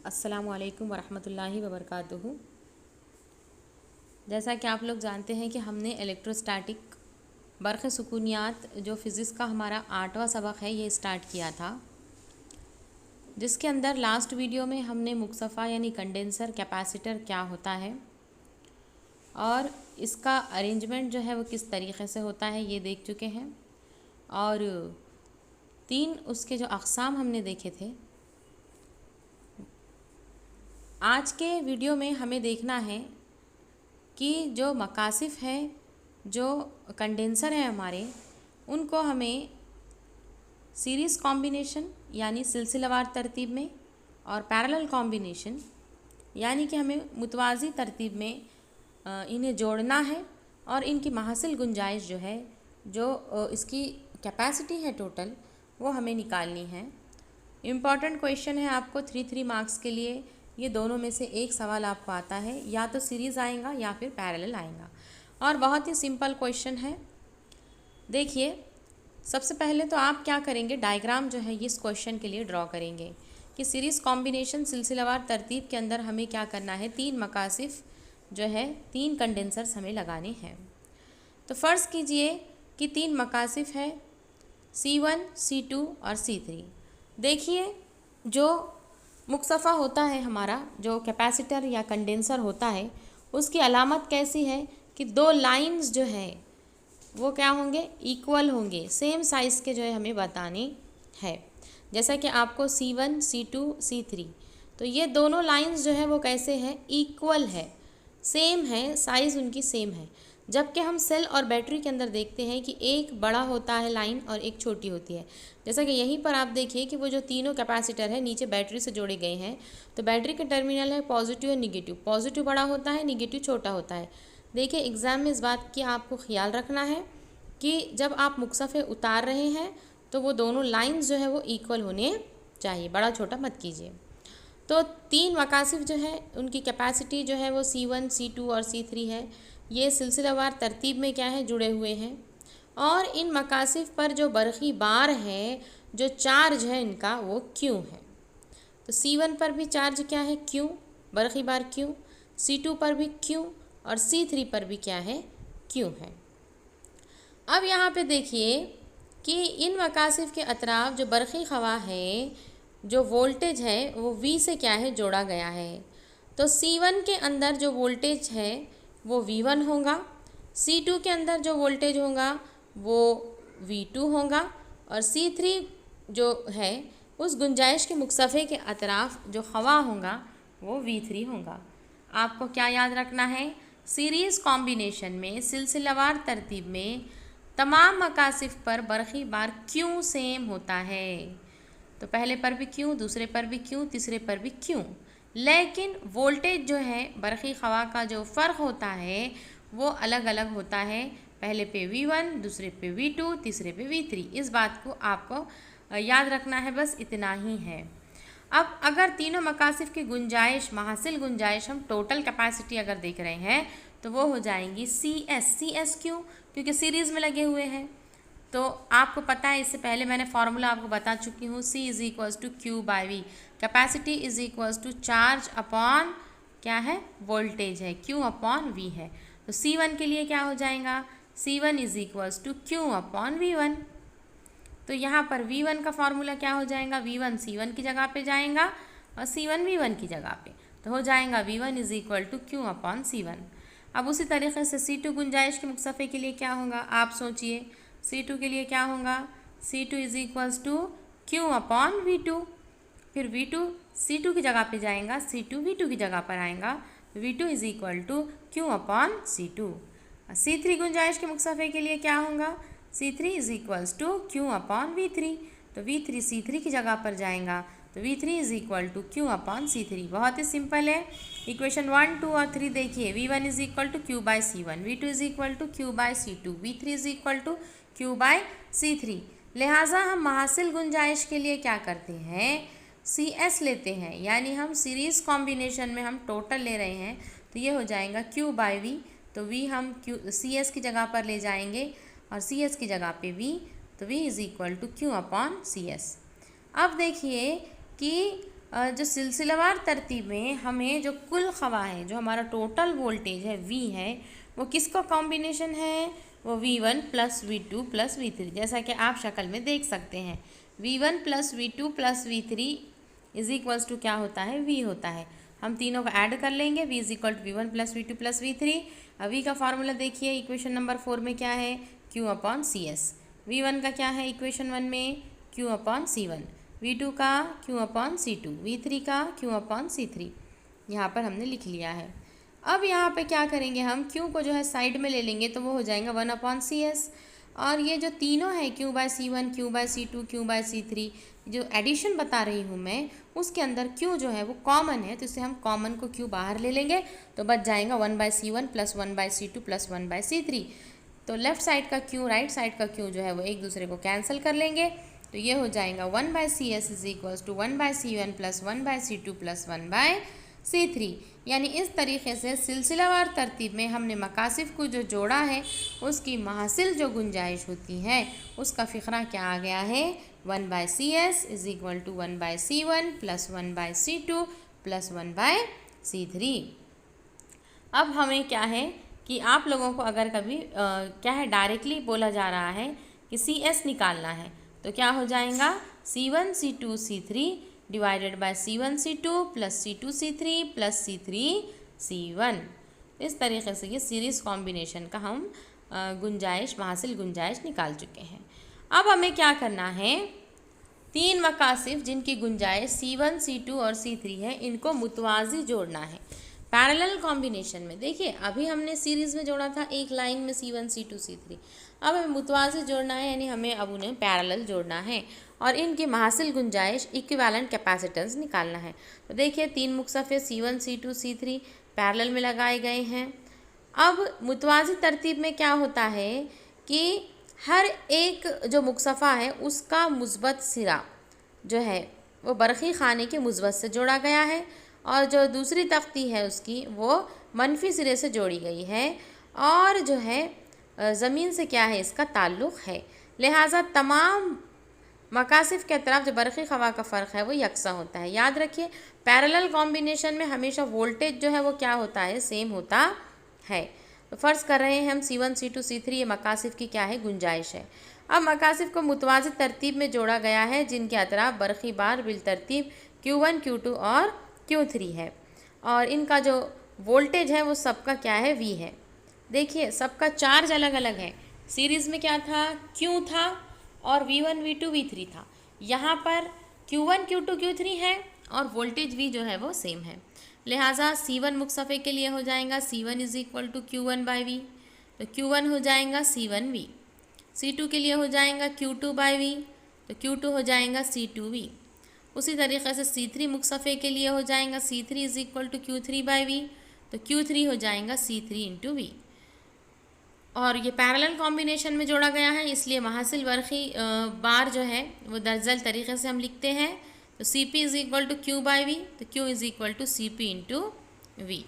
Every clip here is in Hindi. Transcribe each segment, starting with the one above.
अस्सलामु अलैकुम वरहमतुल्लाहि वबरकातुहू। जैसा कि आप लोग जानते हैं कि हमने इलेक्ट्रोस्टैटिक बर्क़ सुकूनियात जो फ़िज़िक्स का हमारा 8वां सबक है ये स्टार्ट किया था, जिसके अंदर लास्ट वीडियो में हमने मुक्सफ़ा यानी कंडेंसर कैपेसिटर क्या होता है और इसका अरेंजमेंट जो है वो किस तरीक़े से होता है ये देख चुके हैं। और 3 उसके जो अक़साम हमने देखे थे। आज के वीडियो में हमें देखना है कि जो मकासिफ़ हैं, जो कंडेंसर हैं हमारे, उनको हमें सीरीज़ कॉम्बिनेशन यानी सिलसिलावार तरतीब में और पैरेलल कॉम्बिनेशन यानी कि हमें मुतवाज़ी तरतीब में इन्हें जोड़ना है और इनकी महासिल गुंजाइश जो है, जो इसकी कैपेसिटी है टोटल, वो हमें निकालनी है। इम्पॉर्टेंट क्वेश्चन है आपको 3 मार्क्स के लिए। ये दोनों में से एक सवाल आपको आता है, या तो सीरीज़ आएगा या फिर पैरेलल आएगा, और बहुत ही सिंपल क्वेश्चन है। देखिए, सबसे पहले तो आप क्या करेंगे, डायग्राम जो है ये इस क्वेश्चन के लिए ड्रॉ करेंगे कि सीरीज़ कॉम्बिनेशन सिलसिलावार तरतीब के अंदर हमें क्या करना है, 3 मकासिफ़ जो है 3 कंडेंसर्स हमें लगाने हैं। तो फ़र्ज़ कीजिए कि 3 मकासिफ़ है C1, C2 और C3। देखिए, जो मुक्सफ़ा होता है हमारा, जो कैपेसिटर या कंडेंसर होता है, उसकी अलामत कैसी है कि 2 लाइंस जो है वो क्या होंगे, इक्वल होंगे, सेम साइज़ के जो है हमें बताने है। जैसा कि आपको C1, C2, C3, तो ये दोनों लाइंस जो है वो कैसे हैं, इक्वल है, सेम है, साइज़ उनकी सेम है। जबकि हम सेल और बैटरी के अंदर देखते हैं कि एक बड़ा होता है लाइन और एक छोटी होती है। जैसा कि यहीं पर आप देखिए कि वो जो तीनों कैपेसिटर है नीचे बैटरी से जोड़े गए हैं, तो बैटरी के टर्मिनल है पॉजिटिव और निगेटिव। पॉजिटिव बड़ा होता है, निगेटिव छोटा होता है। देखिए, एग्ज़ाम में इस बात की आपको ख्याल रखना है कि जब आप मुक्सफ़े उतार रहे हैं तो वो दोनों लाइन्स जो है वो इक्वल होने चाहिए, बड़ा छोटा मत कीजिए। तो 3 मकासिफ़ जो है उनकी कैपेसिटी जो है वो C1, C2 और C3 है। ये सिलसिलावार तरतीब में क्या है, जुड़े हुए हैं। और इन मकासिफ़ पर जो बरक़ी बार है, जो चार्ज है इनका, वो Q है। तो C1 पर भी चार्ज क्या है, Q, बरक़ी बार Q। C2 पर भी Q और C3 पर भी क्या है, Q है। अब यहाँ पे देखिए कि इन मकासिफ़ के अतराफ़ जो बरक़ी ख़वा है, जो वोल्टेज है वो V से क्या है, जोड़ा गया है। तो C1 के अंदर जो वोल्टेज है वो V1 होगा, C2 के अंदर जो वोल्टेज होगा वो V2 होगा, और C3 जो है उस गुंजाइश के मुक्सफ़े के अतराफ़ जो ख़वा होगा वो V3 होगा। आपको क्या याद रखना है, सीरीज़ कॉम्बिनेशन में सिलसिलावार तरतीब में तमाम मकासिफ़ पर बरक़ी बार Q सेम होता है। तो पहले पर भी Q, दूसरे पर भी Q, तीसरे पर भी Q। लेकिन वोल्टेज जो है बरक़ी ख़वा का जो फ़र्क होता है वो अलग अलग होता है। पहले पे V1, दूसरे पे V2, तीसरे पे V3। इस बात को आपको याद रखना है, बस इतना ही है। अब अगर तीनों मकासिफ़ की गुंजाइश, महासिल गुंजाइश, हम टोटल कैपेसिटी अगर देख रहे हैं तो वो हो जाएंगी CS क्यों, क्योंकि सीरीज़ में लगे हुए हैं। तो आपको पता है, इससे पहले मैंने फार्मूला आपको बता चुकी हूँ, C = Q/V। Capacity = charge upon क्या है, वोल्टेज है, Q/V है। तो C1 के लिए क्या हो जाएगा, C1 = Q/V1। तो यहाँ पर V1 का फार्मूला क्या हो जाएगा, V1 C1 की जगह पे जाएगा और C1 V1 की जगह पे, तो हो जाएगा V1 = Q/C1। अब उसी तरीके से C2 गुंजाइश के मुक्सफ़े के लिए क्या होगा, आप सोचिए। C2 के लिए क्या होगा, C2 = Q/V2। फिर V2 C2 की जगह पे जाएगा, C2 V2 की जगह पर आएगा, V2 = Q/C2। C3 गुंजाइश के मुक्सफ़े के लिए क्या होगा, C3 = Q/V3। तो V3 C3 की जगह पर जाएगा, तो V3 = Q/C3। बहुत ही सिंपल है। इक्वेशन 1, 2 और 3 देखिए। V1 = Q/C1, V2 = Q/C2, V3 = Q/C3। लिहाजा हम महासिल गुंजाइश के लिए क्या करते हैं, CS लेते हैं, यानी हम सीरीज़ कॉम्बिनेशन में हम टोटल ले रहे हैं, तो ये हो जाएगा Q/V। तो V हम CS की जगह पर ले जाएंगे और CS की जगह पे V, तो V = Q/CS। अब देखिए कि जो सिलसिलावार तरतीब में हमें जो कुल खवा है, जो हमारा टोटल वोल्टेज है V है, वो किसका कॉम्बिनेशन है? वो V1 plus V2 plus V3, जैसा कि आप शक्ल में देख सकते हैं। V1 plus V2 plus V3 is equals to क्या होता है? V होता है। हम तीनों को ऐड कर लेंगे, V is equal to V1 plus V2 plus V3। अब V का फार्मूला देखिए इक्वेशन नंबर 4 में क्या है? Q upon CS। V1 का क्या है इक्वेशन 1 में? Q upon C1। V2 का Q अपॉन C2, V3 का Q अपॉन C3। यहाँ पर हमने लिख लिया है। अब यहाँ पे क्या करेंगे, हम Q को जो है साइड में ले लेंगे तो वो हो जाएगा 1 अपॉन CS। और ये जो तीनों है Q by C1, Q by C2, Q by C3, जो एडिशन बता रही हूँ मैं, उसके अंदर Q जो है वो कॉमन है, तो इससे हम कॉमन को Q बाहर ले लेंगे तो बच जाएगा 1 by C1 plus 1 by C2 plus 1 by C3। तो लेफ्ट साइड का Q राइट साइड का Q जो है वो एक दूसरे को कैंसिल कर लेंगे, तो ये हो जाएगा 1 by CS is equals to 1 by C1 plus 1 by C2 plus 1 by C3। यानी इस तरीके से सिलसिलावार तरतीब में हमने मकासिफ को जो जोड़ा है उसकी महासिल जो गुंजाइश होती है उसका फ़िक्रा क्या आ गया है? 1 by CS is equal to 1 by C1 plus 1 by C2 plus 1 by C3। अब हमें क्या है कि आप लोगों को अगर कभी क्या है डायरेक्टली बोला जा रहा है कि CS निकालना है तो क्या हो जाएगा? C1 C2 C3 divided by C1 C2 plus C2 C3 plus C3 C1। इस तरीके से ये सीरीज़ कॉम्बिनेशन का हम गुंजाइश महासिल गुंजाइश निकाल चुके हैं। अब हमें क्या करना है? तीन मकासिफ जिनकी गुंजाइश C1 C2 और C3 है, इनको मुतवाज़ी जोड़ना है पैरेलल कॉम्बिनेशन में। देखिए अभी हमने सीरीज़ में जोड़ा था एक लाइन में C1 C2 C3, अब हमें मुतवाज़ी जोड़ना है, यानी हमें अब उन्हें पैरेलल जोड़ना है और इनकी महासिल गुंजाइश इक्विवेलेंट कैपेसिटेंस निकालना है। तो देखिए तीन मुक्सफ़े C1 C2 C3 पैरेलल में लगाए गए हैं। अब मुतवाज़ी तरतीब में क्या होता है कि हर एक जो मुक्सफ़ा है उसका मुस्बत सिरा जो है वो बरक़ी ख़ाने के मुस्बत से जोड़ा गया है और जो दूसरी तख्ती है उसकी वो मनफी सिरे से जोड़ी गई है और जो है ज़मीन से क्या है इसका ताल्लुक़ है। लिहाजा तमाम मकासिफ के अतराफ़ जो बरक़ी ख़वा का फ़र्क है वो यकसा होता है। याद रखिए पैरेलल कॉम्बिनेशन में हमेशा वोल्टेज जो है वो क्या होता है? सेम होता है। तो फ़र्ज़ कर रहे हैं हम C1 C2 C3 ये मकासिफ की क्या है? गुंजाइश है। अब मकासिफ को मुतवाज़ी तरतीब में जोड़ा गया है जिनके अतराफ़ बरक़ी बार बिल तरतीब Q1 Q2 और Q3 है और इनका जो वोल्टेज है वो सबका क्या है? V है। देखिए सबका चार्ज अलग अलग है। सीरीज़ में क्या था? Q था और V1 V2 V3 था। यहाँ पर Q1 Q2 Q3 है और वोल्टेज V जो है वो सेम है। लिहाजा C1 मुक्सफ़े के लिए हो जाएगा C1 is equal to Q1 by V, तो Q1 हो जाएगा C1V। C2 के लिए हो जाएगा Q2 बाई V, तो Q2 हो जाएगा C2V। उसी तरीक़े से C3 मुक्सफ़े के लिए हो जाएगा C3 is equal to Q3 by V, तो Q3 हो जाएगा C3 इंटू V। और ये पैरेलल कॉम्बिनेशन में जोड़ा गया है इसलिए महासिल बरक़ी बार जो है वो दर्जल तरीक़े से हम लिखते हैं। तो CP is equal to Q by V, तो Q is equal to CP into V।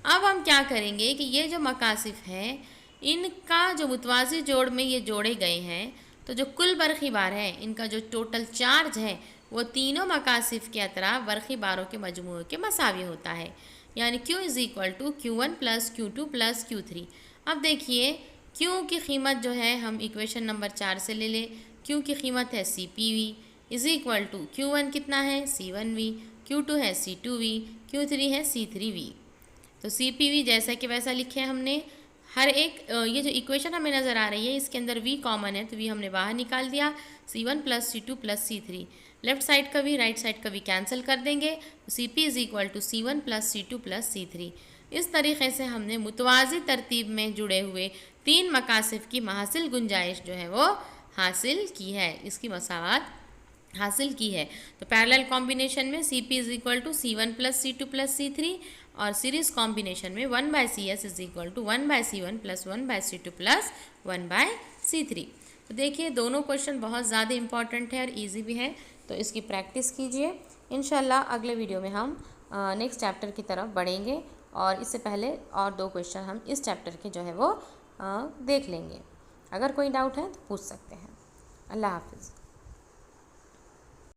अब हम क्या करेंगे कि ये जो मकासिफ हैं इनका जो मुतवाज़ी जोड़ में ये जोड़े गए हैं, तो जो कुल बरक़ी बार है इनका जो टोटल चार्ज है वो तीनों मकासिफ के अतराफ़ बरक़ी बारों के मजमूए के मसावी होता है, यानी Q is equal to Q1 plus Q2 plus Q3। अब देखिए Q की कीमत जो है हम इक्वेशन नंबर 4 से ले लें। Q की कीमत है CPV is equal to Q1 कितना है? C1V, Q2 है C2V, Q3 है C3V। तो CPV जैसा कि वैसा लिखे हमने। हर एक ये जो इक्वेशन हमें नज़र आ रही है इसके अंदर V कॉमन है तो V हमने बाहर निकाल दिया। C1 plus C2 plus C3, left side का V राइट साइड का V कैंसिल कर देंगे, तो CP is equal to C1 plus C2 plus C3। इस तरीक़े से हमने मुतवाज़ी तरतीब में जुड़े हुए तीन मकासिफ की महासिल गुंजाइश जो है वो हासिल की है, इसकी मसावत हासिल की है। तो पैरेलल कॉम्बिनेशन में CP is equal to C1 plus C2 plus C3 और सीरीज़ कॉम्बिनेशन में 1 by CS is equal to 1 by C1 plus 1 by C2 plus 1 by C3। तो देखिए दोनों क्वेश्चन बहुत ज़्यादा इंपॉर्टेंट है और इजी भी है, तो इसकी प्रैक्टिस कीजिए। इंशाल्लाह अगले वीडियो में हम नेक्स्ट चैप्टर की तरफ बढ़ेंगे और इससे पहले और 2 क्वेश्चन हम इस चैप्टर के जो है वो देख लेंगे। अगर कोई डाउट है तो पूछ सकते हैं। अल्लाह हाफ़िज़।